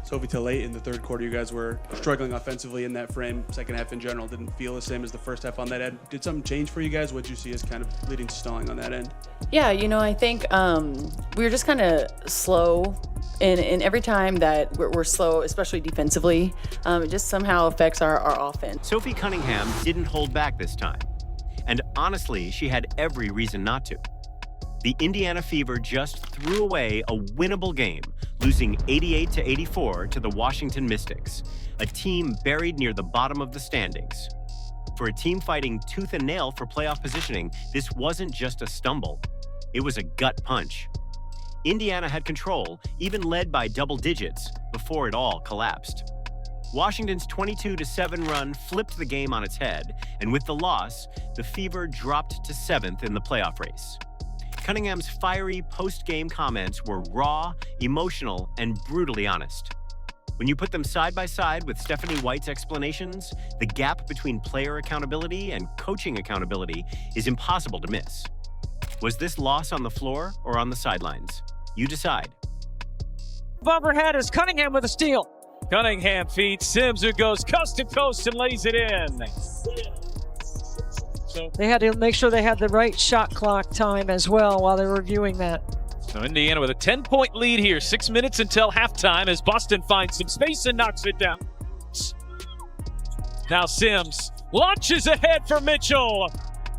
Sophie, till late in the third quarter, you guys were struggling offensively in that frame. Second half in general didn't feel the same as the first half on that end. Did something change for you guys? What did you see as kind of leading to stalling on that end? Yeah, I think we were just kind of slow. And every time that we're slow, especially defensively, it just somehow affects our offense. Sophie Cunningham didn't hold back this time. And honestly, she had every reason not to. The Indiana Fever just threw away a winnable game, losing 88-84 to the Washington Mystics, a team buried near the bottom of the standings. For a team fighting tooth and nail for playoff positioning, this wasn't just a stumble. It was a gut punch. Indiana had control, even led by double digits, before it all collapsed. Washington's 22-7 run flipped the game on its head, and with the loss, the Fever dropped to 7th in the playoff race. Cunningham's fiery post-game comments were raw, emotional, and brutally honest. When you put them side by side with Stephanie White's explanations, the gap between player accountability and coaching accountability is impossible to miss. Was this loss on the floor or on the sidelines? You decide. Overhead is Cunningham with a steal. Cunningham feeds Sims, who goes coast to coast and lays it in. So they had to make sure they had the right shot clock time as well while they were reviewing that. So Indiana with a 10-point lead here. 6 minutes until halftime as Boston finds some space and knocks it down. Now Sims launches ahead for Mitchell.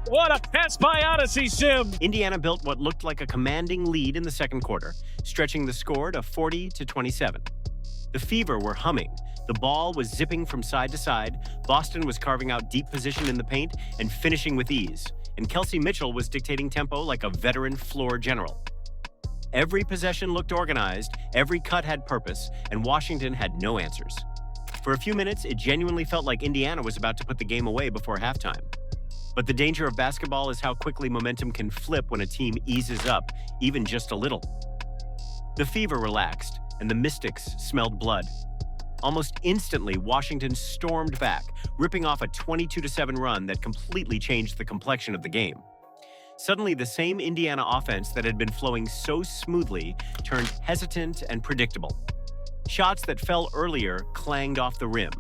What a pass by Odyssey Sims. Indiana built what looked like a commanding lead in the second quarter, stretching the score to 40-27. The Fever were humming. The ball was zipping from side to side. Boston was carving out deep position in the paint and finishing with ease. And Kelsey Mitchell was dictating tempo like a veteran floor general. Every possession looked organized, every cut had purpose, and Washington had no answers. For a few minutes, it genuinely felt like Indiana was about to put the game away before halftime. But the danger of basketball is how quickly momentum can flip when a team eases up, even just a little. The Fever relaxed, and the Mystics smelled blood. Almost instantly, Washington stormed back, ripping off a 22-7 run that completely changed the complexion of the game. Suddenly, the same Indiana offense that had been flowing so smoothly turned hesitant and predictable. Shots that fell earlier clanged off the rim.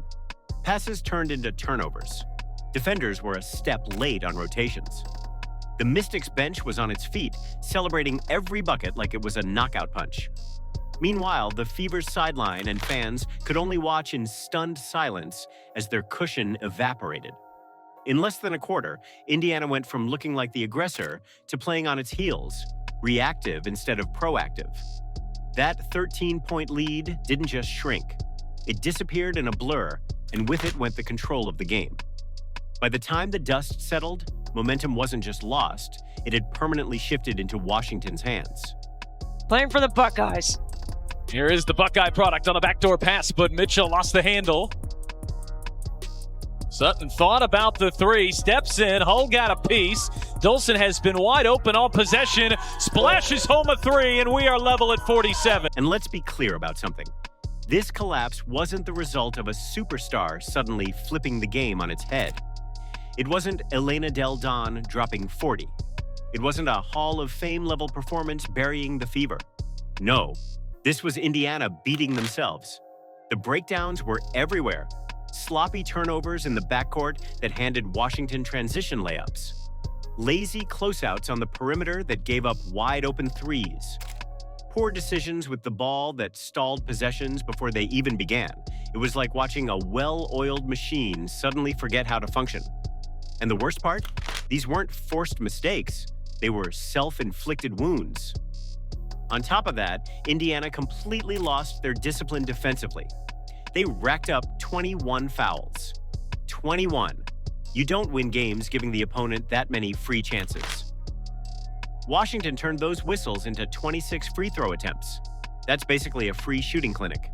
Passes turned into turnovers. Defenders were a step late on rotations. The Mystics bench was on its feet, celebrating every bucket like it was a knockout punch. Meanwhile, the Fever's sideline and fans could only watch in stunned silence as their cushion evaporated. In less than a quarter, Indiana went from looking like the aggressor to playing on its heels, reactive instead of proactive. That 13-point lead didn't just shrink. It disappeared in a blur, and with it went the control of the game. By the time the dust settled, momentum wasn't just lost, it had permanently shifted into Washington's hands. Playing for the Buckeyes. Here is the Buckeye product on a backdoor pass, but Mitchell lost the handle. Sutton thought about the three, steps in, Hull got a piece. Dolson has been wide open all possession, splashes home a three, and we are level at 47. And let's be clear about something. This collapse wasn't the result of a superstar suddenly flipping the game on its head. It wasn't Elena Del Don dropping 40. It wasn't a Hall of Fame level performance burying the Fever. No, this was Indiana beating themselves. The breakdowns were everywhere. Sloppy turnovers in the backcourt that handed Washington transition layups. Lazy closeouts on the perimeter that gave up wide open threes. Poor decisions with the ball that stalled possessions before they even began. It was like watching a well-oiled machine suddenly forget how to function. And the worst part? These weren't forced mistakes. They were self-inflicted wounds. On top of that, Indiana completely lost their discipline defensively. They racked up 21 fouls. 21. You don't win games giving the opponent that many free chances. Washington turned those whistles into 26 free throw attempts. That's basically a free shooting clinic.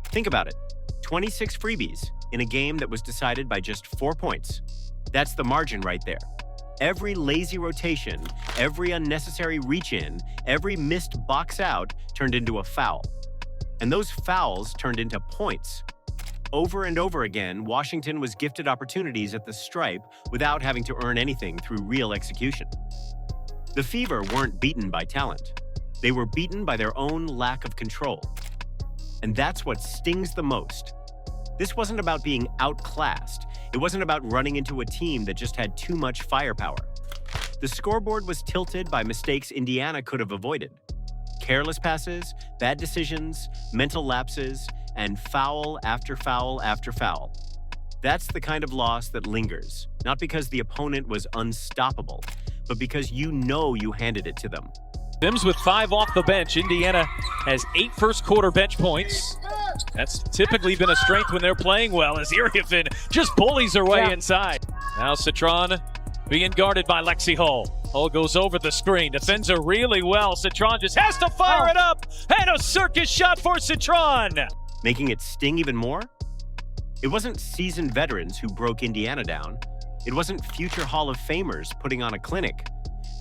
Think about it. 26 freebies in a game that was decided by just 4 points. That's the margin right there. Every lazy rotation, every unnecessary reach-in, every missed box out turned into a foul. And those fouls turned into points. Over and over again, Washington was gifted opportunities at the stripe without having to earn anything through real execution. The Fever weren't beaten by talent. They were beaten by their own lack of control. And that's what stings the most. This wasn't about being outclassed. It wasn't about running into a team that just had too much firepower. The scoreboard was tilted by mistakes Indiana could have avoided. Careless passes, bad decisions, mental lapses, and foul after foul after foul. That's the kind of loss that lingers, not because the opponent was unstoppable, but because you know you handed it to them. Sims with 5 off the bench. Indiana has 8 first-quarter bench points. That's typically been a strength when they're playing well, as Iriafen just bullies her way inside. Now Citron being guarded by Lexi Hull. Hull goes over the screen, defends her really well. Citron just has to fire it up, and a circus shot for Citron. Making it sting even more? It wasn't seasoned veterans who broke Indiana down. It wasn't future Hall of Famers putting on a clinic.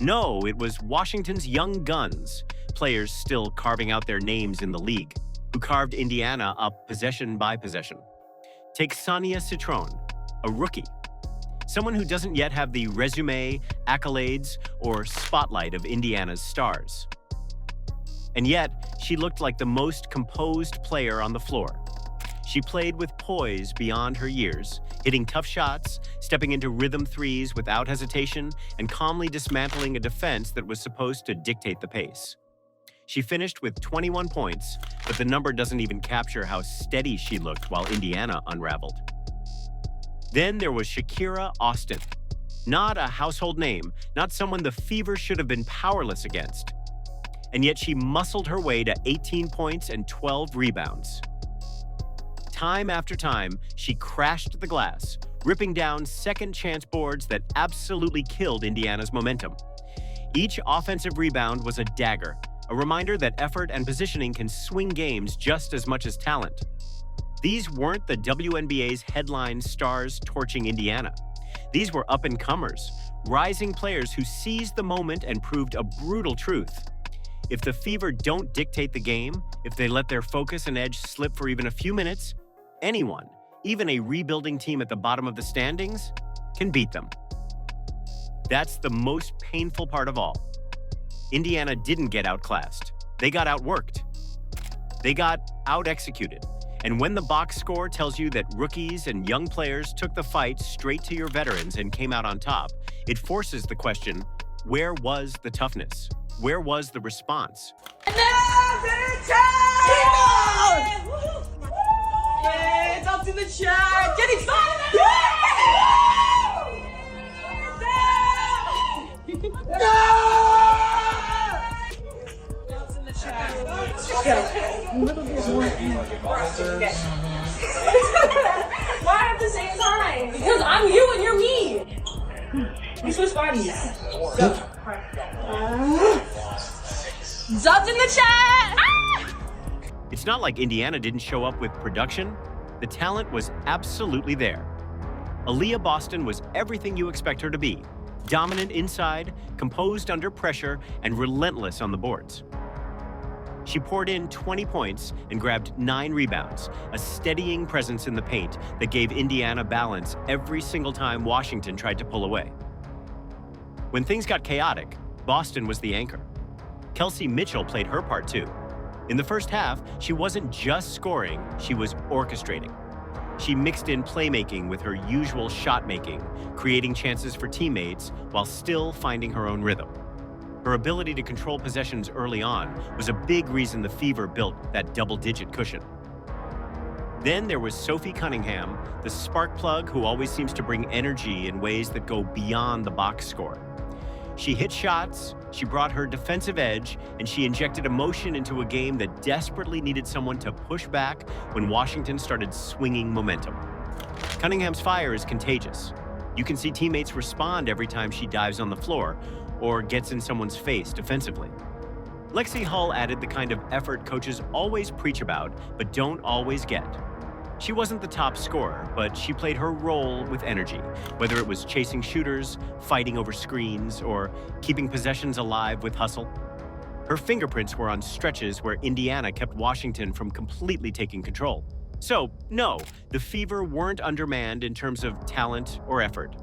No, it was Washington's young guns, players still carving out their names in the league, who carved Indiana up possession by possession. Take Sonia Citron, a rookie. Someone who doesn't yet have the resume, accolades, or spotlight of Indiana's stars. And yet, she looked like the most composed player on the floor. She played with poise beyond her years, hitting tough shots, stepping into rhythm threes without hesitation, and calmly dismantling a defense that was supposed to dictate the pace. She finished with 21 points, but the number doesn't even capture how steady she looked while Indiana unraveled. Then there was Shakira Austin. Not a household name, not someone the Fever should have been powerless against. And yet she muscled her way to 18 points and 12 rebounds. Time after time, she crashed the glass, ripping down second-chance boards that absolutely killed Indiana's momentum. Each offensive rebound was a dagger, a reminder that effort and positioning can swing games just as much as talent. These weren't the WNBA's headline stars torching Indiana. These were up-and-comers, rising players who seized the moment and proved a brutal truth. If the Fever don't dictate the game, if they let their focus and edge slip for even a few minutes, anyone, even a rebuilding team at the bottom of the standings, can beat them. That's the most painful part of all. Indiana didn't get outclassed. They got outworked. They got out-executed. And when the box score tells you that rookies and young players took the fight straight to your veterans and came out on top, it forces the question, where was the toughness? Where was the response? It's up to the chat. Get excited! Why at the same time? Because I'm you and you're me. We switch bodies. Zubbed in the chat. It's not like Indiana didn't show up with production. The talent was absolutely there. Aaliyah Boston was everything you expect her to be. Dominant inside, composed under pressure, and relentless on the boards. She poured in 20 points and grabbed 9 rebounds, a steadying presence in the paint that gave Indiana balance every single time Washington tried to pull away. When things got chaotic, Boston was the anchor. Kelsey Mitchell played her part too. In the first half, she wasn't just scoring, she was orchestrating. She mixed in playmaking with her usual shot-making, creating chances for teammates while still finding her own rhythm. Her ability to control possessions early on was a big reason the Fever built that double-digit cushion. Then there was Sophie Cunningham, the spark plug who always seems to bring energy in ways that go beyond the box score. She hit shots, she brought her defensive edge, and she injected emotion into a game that desperately needed someone to push back when Washington started swinging momentum. Cunningham's fire is contagious. You can see teammates respond every time she dives on the floor or gets in someone's face defensively. Lexi Hull added the kind of effort coaches always preach about but don't always get. She wasn't the top scorer, but she played her role with energy, whether it was chasing shooters, fighting over screens, or keeping possessions alive with hustle. Her fingerprints were on stretches where Indiana kept Washington from completely taking control. So, no, the Fever weren't undermanned in terms of talent or effort.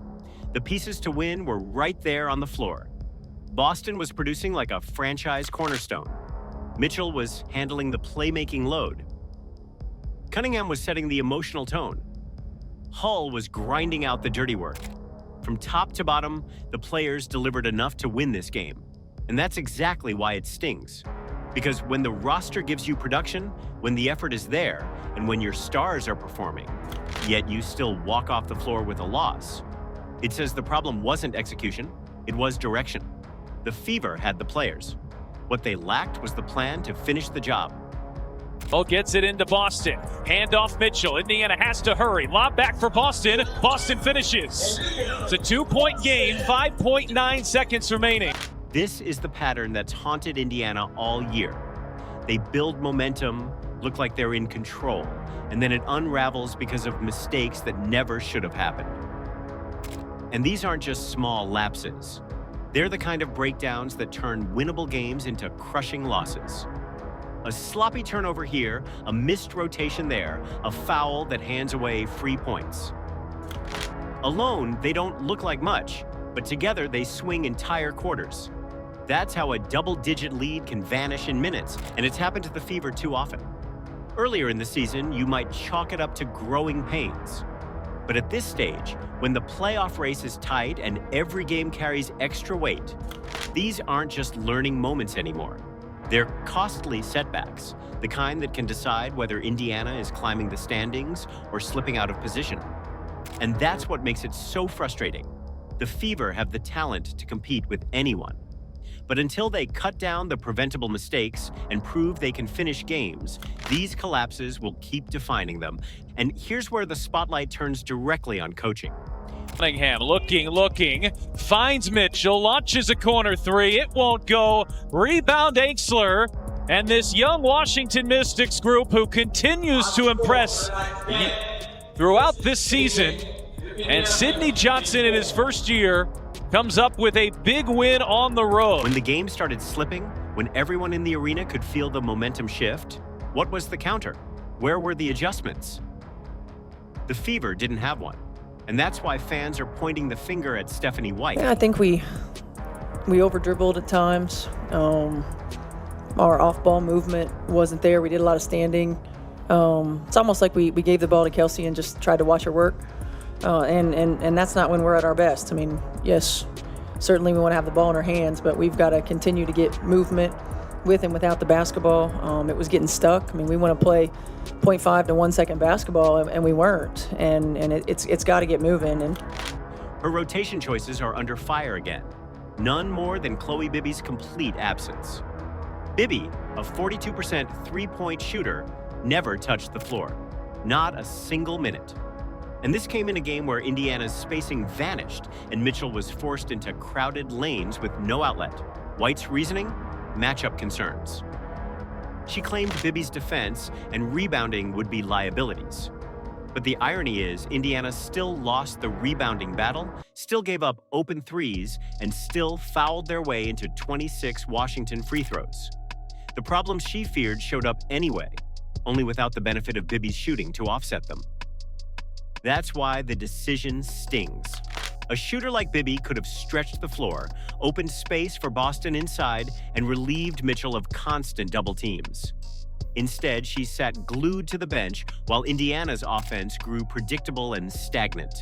The pieces to win were right there on the floor. Boston was producing like a franchise cornerstone. Mitchell was handling the playmaking load. Cunningham was setting the emotional tone. Hull was grinding out the dirty work. From top to bottom, the players delivered enough to win this game. And that's exactly why it stings. Because when the roster gives you production, when the effort is there, and when your stars are performing, yet you still walk off the floor with a loss, it says the problem wasn't execution, it was direction. The Fever had the players. What they lacked was the plan to finish the job. Hull gets it into Boston. Hand off Mitchell. Indiana has to hurry. Lob back for Boston. Boston finishes. It's a 2-point game, 5.9 seconds remaining. This is the pattern that's haunted Indiana all year. They build momentum, look like they're in control, and then it unravels because of mistakes that never should have happened. And these aren't just small lapses. They're the kind of breakdowns that turn winnable games into crushing losses. A sloppy turnover here, a missed rotation there, a foul that hands away free points. Alone, they don't look like much, but together they swing entire quarters. That's how a double-digit lead can vanish in minutes, and it's happened to the Fever too often. Earlier in the season, you might chalk it up to growing pains. But at this stage, when the playoff race is tight and every game carries extra weight, these aren't just learning moments anymore. They're costly setbacks, the kind that can decide whether Indiana is climbing the standings or slipping out of position. And that's what makes it so frustrating. The Fever have the talent to compete with anyone. But until they cut down the preventable mistakes and prove they can finish games, these collapses will keep defining them. And here's where the spotlight turns directly on coaching. Cunningham looking, finds Mitchell, launches a corner three, it won't go, rebound Ainsler, and this young Washington Mystics group who continues to impress throughout this season, and Sidney Johnson in his first year comes up with a big win on the road. When the game started slipping, when everyone in the arena could feel the momentum shift, what was the counter? Where were the adjustments? The Fever didn't have one. And that's why fans are pointing the finger at Stephanie White. Yeah, I think we over-dribbled at times. Our off-ball movement wasn't there. We did a lot of standing. It's almost like we gave the ball to Kelsey and just tried to watch her work. And that's not when we're at our best. I mean, yes, certainly we want to have the ball in our hands, but we've got to continue to get movement with and without the basketball. It was getting stuck. I mean, we want to play 0.5 to 1 second basketball, and we weren't. And it's got to get moving. And her rotation choices are under fire again. None more than Chloe Bibby's complete absence. Bibby, a 42% three-point shooter, never touched the floor. Not a single minute. And this came in a game where Indiana's spacing vanished and Mitchell was forced into crowded lanes with no outlet. White's reasoning? Matchup concerns. She claimed Bibby's defense and rebounding would be liabilities. But the irony is, Indiana still lost the rebounding battle, still gave up open threes, and still fouled their way into 26 Washington free throws. The problems she feared showed up anyway, only without the benefit of Bibby's shooting to offset them. That's why the decision stings. A shooter like Bibby could have stretched the floor, opened space for Boston inside, and relieved Mitchell of constant double teams. Instead, she sat glued to the bench while Indiana's offense grew predictable and stagnant.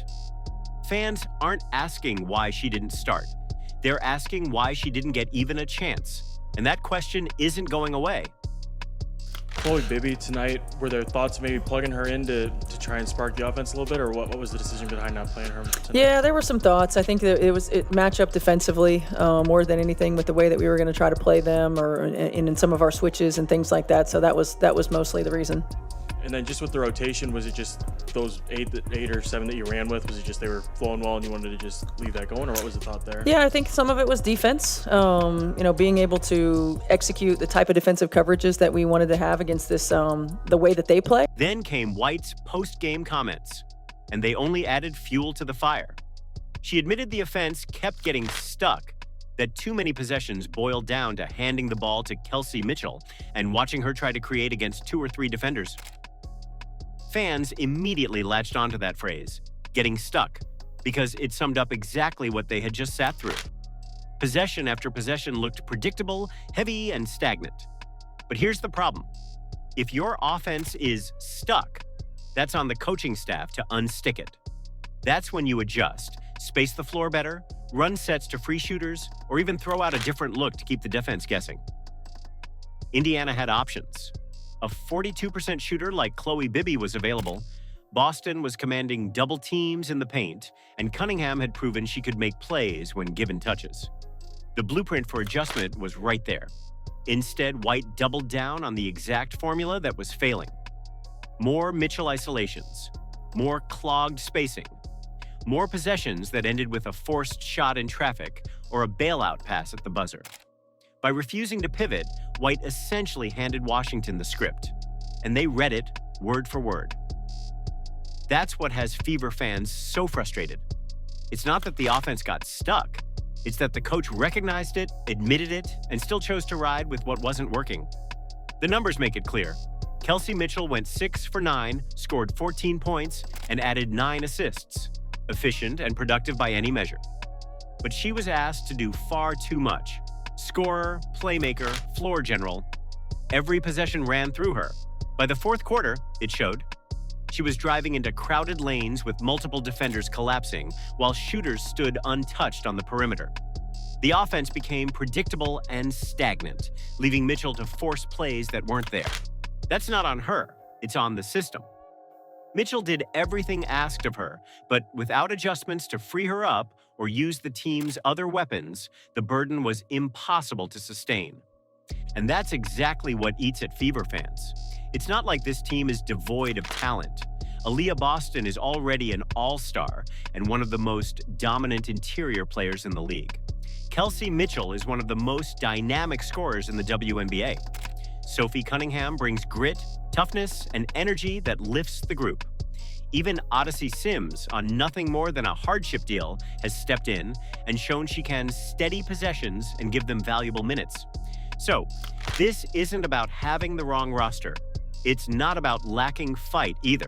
Fans aren't asking why she didn't start. They're asking why she didn't get even a chance. And that question isn't going away. Chloe Bibby tonight, were there thoughts maybe plugging her in to try and spark the offense a little bit, or what was the decision behind not playing her tonight? yeah, there were some thoughts. I think that it matched up defensively more than anything with the way that we were going to try to play them, or in some of our switches and things like that. So that was mostly the reason. And then just with the rotation, was it just those eight or seven that you ran with? Was it just they were flowing well and you wanted to just leave that going, or what was the thought there? Yeah, I think some of it was defense. Being able to execute the type of defensive coverages that we wanted to have against this, the way that they play. Then came White's post-game comments, and they only added fuel to the fire. She admitted the offense kept getting stuck, that too many possessions boiled down to handing the ball to Kelsey Mitchell and watching her try to create against 2 or 3 defenders. Fans immediately latched onto that phrase, getting stuck, because it summed up exactly what they had just sat through. Possession after possession looked predictable, heavy, and stagnant. But here's the problem. If your offense is stuck, that's on the coaching staff to unstick it. That's when you adjust, space the floor better, run sets to free shooters, or even throw out a different look to keep the defense guessing. Indiana had options. A 42% shooter like Chloe Bibby was available. Boston was commanding double teams in the paint, and Cunningham had proven she could make plays when given touches. The blueprint for adjustment was right there. Instead, White doubled down on the exact formula that was failing. More Mitchell isolations, more clogged spacing, more possessions that ended with a forced shot in traffic or a bailout pass at the buzzer. By refusing to pivot, White essentially handed Washington the script, and they read it word for word. That's what has Fever fans so frustrated. It's not that the offense got stuck. It's that the coach recognized it, admitted it, and still chose to ride with what wasn't working. The numbers make it clear. Kelsey Mitchell went 6 for 9, scored 14 points, and added 9 assists. Efficient and productive by any measure. But she was asked to do far too much. Scorer, playmaker, floor general. Every possession ran through her. By the fourth quarter, it showed. She was driving into crowded lanes with multiple defenders collapsing, while shooters stood untouched on the perimeter. The offense became predictable and stagnant, leaving Mitchell to force plays that weren't there. That's not on her, it's on the system. Mitchell did everything asked of her, but without adjustments to free her up or use the team's other weapons, the burden was impossible to sustain. And that's exactly what eats at Fever fans. It's not like this team is devoid of talent. Aaliyah Boston is already an all-star and one of the most dominant interior players in the league. Kelsey Mitchell is one of the most dynamic scorers in the WNBA. Sophie Cunningham brings grit, toughness, and energy that lifts the group. Even Odyssey Sims, on nothing more than a hardship deal, has stepped in and shown she can steady possessions and give them valuable minutes. So, this isn't about having the wrong roster. It's not about lacking fight either.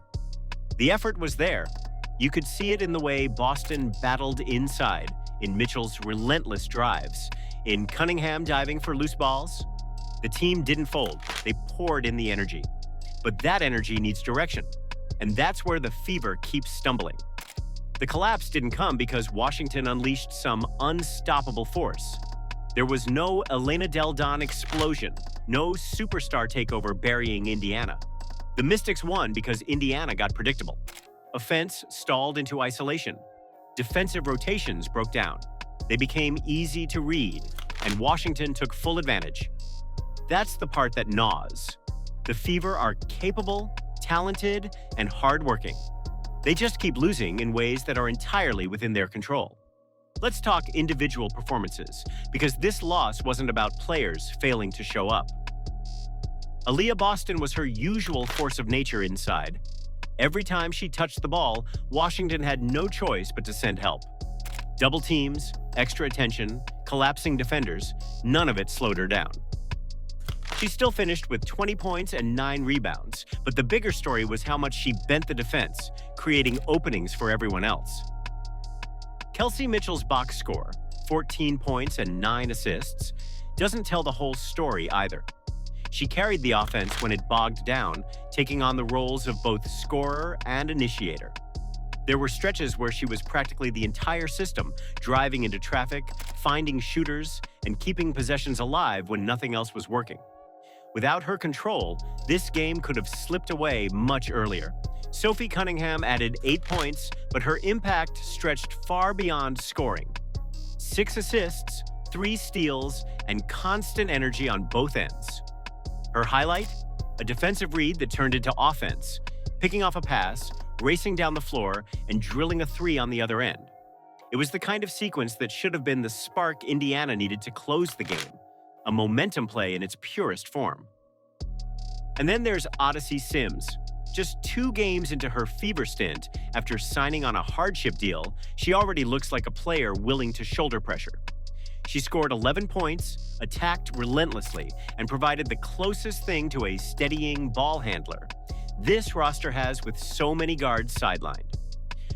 The effort was there. You could see it in the way Boston battled inside, in Mitchell's relentless drives, in Cunningham diving for loose balls. The team didn't fold. They poured in the energy. But that energy needs direction. And that's where the Fever keeps stumbling. The collapse didn't come because Washington unleashed some unstoppable force. There was no Elena Del Don explosion, no superstar takeover burying Indiana. The Mystics won because Indiana got predictable. Offense stalled into isolation. Defensive rotations broke down. They became easy to read, and Washington took full advantage. That's the part that gnaws. The Fever are capable, talented, and hardworking. They just keep losing in ways that are entirely within their control. Let's talk individual performances, because this loss wasn't about players failing to show up. Aaliyah Boston was her usual force of nature inside. Every time she touched the ball, Washington had no choice but to send help. Double teams, extra attention, collapsing defenders, none of it slowed her down. She still finished with 20 points and 9 rebounds, but the bigger story was how much she bent the defense, creating openings for everyone else. Kelsey Mitchell's box score, 14 points and 9 assists, doesn't tell the whole story either. She carried the offense when it bogged down, taking on the roles of both scorer and initiator. There were stretches where she was practically the entire system, driving into traffic, finding shooters, and keeping possessions alive when nothing else was working. Without her control, this game could have slipped away much earlier. Sophie Cunningham added 8 points, but her impact stretched far beyond scoring. 6 assists, 3 steals, and constant energy on both ends. Her highlight? A defensive read that turned into offense, picking off a pass, racing down the floor, and drilling a 3 on the other end. It was the kind of sequence that should have been the spark Indiana needed to close the game, a momentum play in its purest form. And then there's Odyssey Sims. Just 2 games into her Fever stint, after signing on a hardship deal, she already looks like a player willing to shoulder pressure. She scored 11 points, attacked relentlessly, and provided the closest thing to a steadying ball handler this roster has with so many guards sidelined.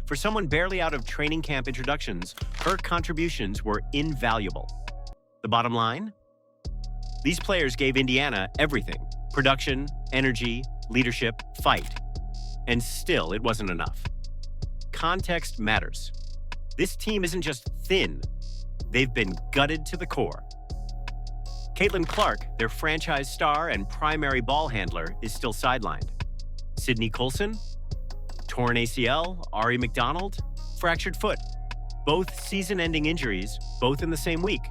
For someone barely out of training camp introductions, her contributions were invaluable. The bottom line? These players gave Indiana everything, Production, energy, leadership, fight. And still, it wasn't enough. Context matters. This team isn't just thin. They've been gutted to the core. Caitlin Clark, their franchise star and primary ball handler, is still sidelined. Sydney Coulson, torn ACL, Ari McDonald, fractured foot. Both season-ending injuries, both in the same week.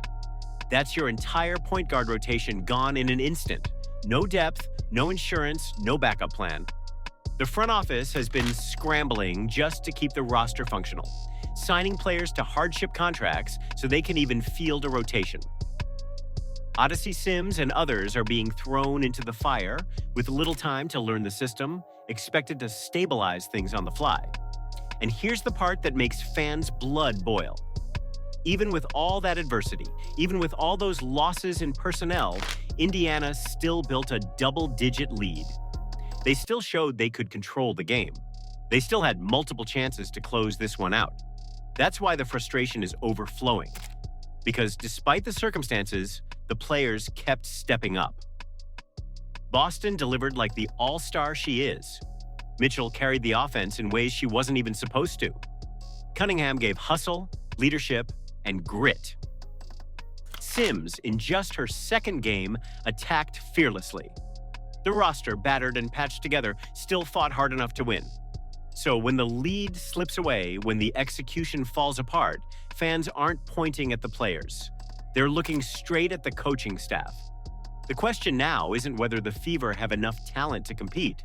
That's your entire point guard rotation gone in an instant. No depth, no insurance, no backup plan. The front office has been scrambling just to keep the roster functional, signing players to hardship contracts so they can even field a rotation. Odyssey Sims and others are being thrown into the fire with little time to learn the system, expected to stabilize things on the fly. And here's the part that makes fans' blood boil. Even with all that adversity, even with all those losses in personnel, Indiana still built a double-digit lead. They still showed they could control the game. They still had multiple chances to close this one out. That's why the frustration is overflowing. Because despite the circumstances, the players kept stepping up. Boston delivered like the all-star she is. Mitchell carried the offense in ways she wasn't even supposed to. Cunningham gave hustle, leadership, and grit. Sims, in just her second game, attacked fearlessly. The roster, battered and patched together, still fought hard enough to win. So when the lead slips away, when the execution falls apart, fans aren't pointing at the players. They're looking straight at the coaching staff. The question now isn't whether the Fever have enough talent to compete.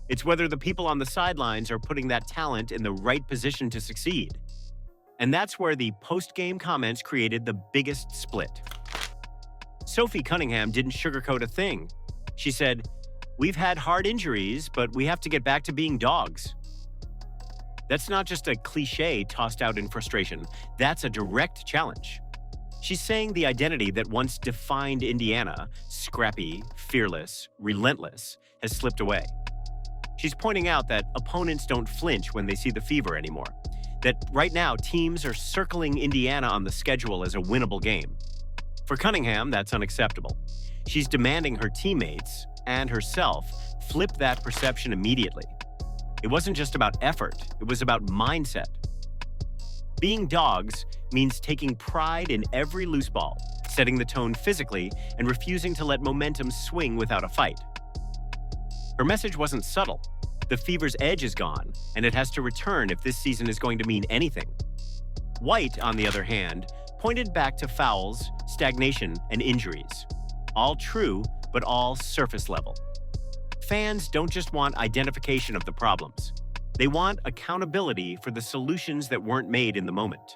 It's whether the people on the sidelines are putting that talent in the right position to succeed. And that's where the post-game comments created the biggest split. Sophie Cunningham didn't sugarcoat a thing. She said, "We've had hard injuries, but we have to get back to being dogs." That's not just a cliche tossed out in frustration. That's a direct challenge. She's saying the identity that once defined Indiana, scrappy, fearless, relentless, has slipped away. She's pointing out that opponents don't flinch when they see the Fever anymore. That right now, teams are circling Indiana on the schedule as a winnable game. For Cunningham, that's unacceptable. She's demanding her teammates and herself flip that perception immediately. It wasn't just about effort, it was about mindset. Being dogs means taking pride in every loose ball, setting the tone physically, and refusing to let momentum swing without a fight. Her message wasn't subtle. The Fever's edge is gone, and it has to return if this season is going to mean anything. White, on the other hand, pointed back to fouls, stagnation, and injuries. All true, but all surface level. Fans don't just want identification of the problems. They want accountability for the solutions that weren't made in the moment.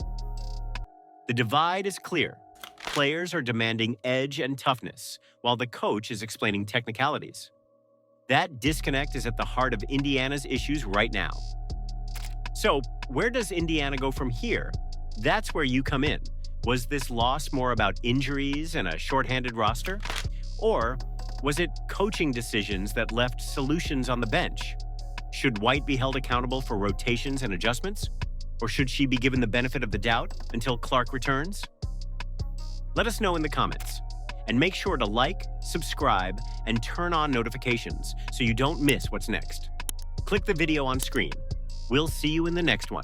The divide is clear. Players are demanding edge and toughness, while the coach is explaining technicalities. That disconnect is at the heart of Indiana's issues right now. So, where does Indiana go from here? That's where you come in. Was this loss more about injuries and a shorthanded roster? Or was it coaching decisions that left solutions on the bench? Should White be held accountable for rotations and adjustments? Or should she be given the benefit of the doubt until Clark returns? Let us know in the comments. And make sure to like, subscribe, and turn on notifications so you don't miss what's next. Click the video on screen. We'll see you in the next one.